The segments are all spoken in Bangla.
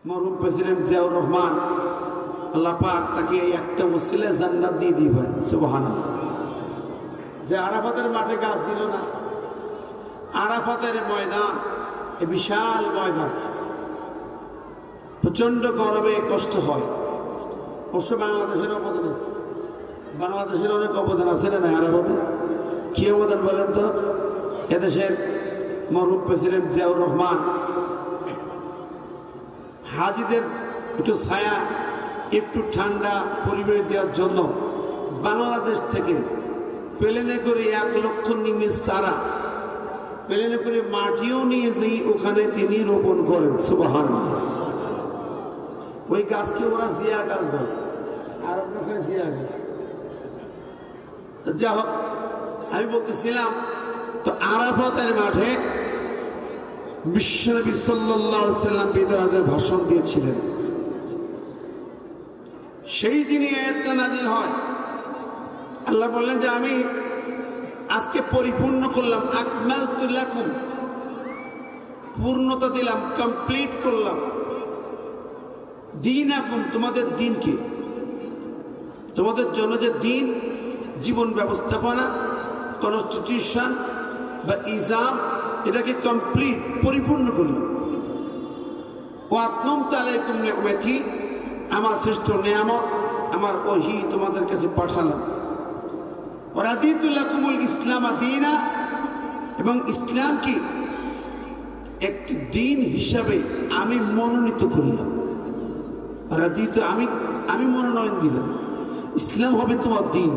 মরহুম প্রেসিডেন্ট জিয়াউর রহমান আল্লাহ পাক তাকে একটা ওসিলা জান্নাত দিয়ে দিবেন সুবহানাল্লাহ। যে আরাফাতের মাঠে গাছ দিল না, আরাফাতের ময়দান, এই বিশাল ময়দান, প্রচন্ড গরমে কষ্ট হয়। অবশ্য বাংলাদেশের অবদান আছে, বাংলাদেশের অনেক অবদান আছে না আরাফাতে। কি অবদান বলেন তো? এদেশের মরহুম প্রেসিডেন্ট জিয়াউর রহমান হাজিদের একটু ছায়া, একটু ঠান্ডা পরিবেশ দেওয়ার জন্য বাংলাদেশ থেকে প্লেনে করে 1 লক্ষ নিমেষ চারা, প্লেনে করে মাটিও নিয়ে যেই ওখানে তিনি রোপণ করেন সুবহানাল্লাহ। ওই গাছকে ওরা জিয়া গাছ বলে, আর ওখানে জিয়া গাছ। যা হোক, আমি বলতেছিলাম তো আরাফাতের মাঠে বিশ্বনবী সাল্লাল্লাহু আলাইহি ওয়াসাল্লাম বিদায়ের ভাষণ দিয়েছিলেন। সেই দিনই আয়াতটা নাযিল হয়। আল্লাহ বললেন যে আমি আজকে পরিপূর্ণ করলাম, আকমালতু লাকুম, পূর্ণতা দিলাম, কমপ্লিট করলাম, দীনাকুম, তোমাদের দিনকে, তোমাদের জন্য যে দিন, জীবন ব্যবস্থাপনা, কনস্টিটিউশন বা ইজাম, এটাকে কমপ্লিট পরিপূর্ণ করলাম। ও আতমামতু আলাইকুম নি'মাতি, আমার শ্রেষ্ঠ নিয়ামত, আমার ওহী তোমাদের কাছে পাঠালাম। ওয়া রাদিতু লাকুমুল ইসলাম দীনা, এবং ইসলামকে একটি দিন হিসাবে আমি মনোনীত করলাম। রাদিতু, আমি মনোনয়ন দিলাম। ইসলাম হবে তোমার দিন,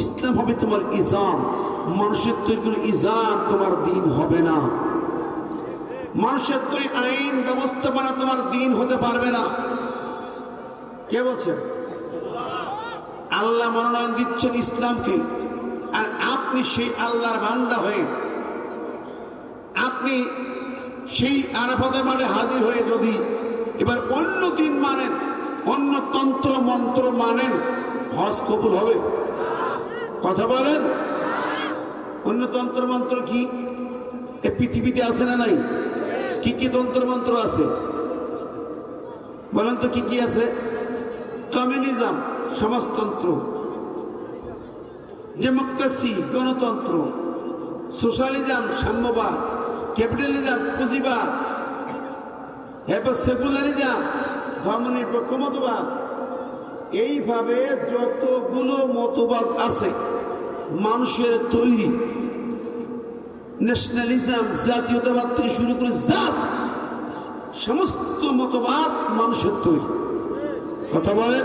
ইসলাম হবে তোমার ইজাম। মানুষের তৈরি কোনো ইজাম তোমার দিন হবে না, মানুষের তৈরি আইন ব্যবস্থাপনা তোমার দিন হতে পারবে না। কে বলছে? আল্লাহ মনোনয়ন দিচ্ছেন ইসলামকে, আর আপনি সেই আল্লাহর বান্দা হয়ে আপনি সেই আরাফাতের মাঠে হাজির হয়ে যদি এবার অন্য দিন মানেন, অন্য তন্ত্র মন্ত্র মানেন, হজ কবুল হবে? কথা বলেন। অন্য তন্ত্র মন্ত্র কি এ পৃথিবীতে আছে না নাই? কি কি তন্ত্র মন্ত্র আছে বলেন তো? কি কি আছে? কমিউনিজম, সমাজতন্ত্র, ডেমোক্রেসি, গণতন্ত্র, সোশ্যালিজম, সাম্যবাদ, ক্যাপিটালিজম, পুঁজিবাদ, এরপর সেকুলারিজম, ধর্মনিরপেক্ষ মতবাদ। এইভাবে যতগুলো মতবাদ আছে মানুষের তৈরি, ন্যাশনালিজম, জাতীয়তাবাদ থেকে শুরু করে যা সমস্ত মতবাদ মানুষের তৈরি। কথা বলেন,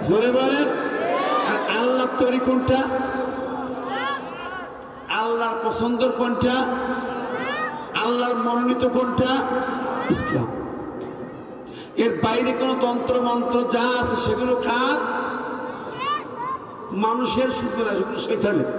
জোরে বলেন। আর আল্লাহর তৈরি কোনটা? আল্লাহর পছন্দের কোনটা? আল্লাহর মনোনীত কোনটা? ইসলাম। এর বাইরে কোন তন্ত্র মন্ত্র যা আছে সেগুলো কার? মানুষের, শুক্র, সেগুলো শয়তানের।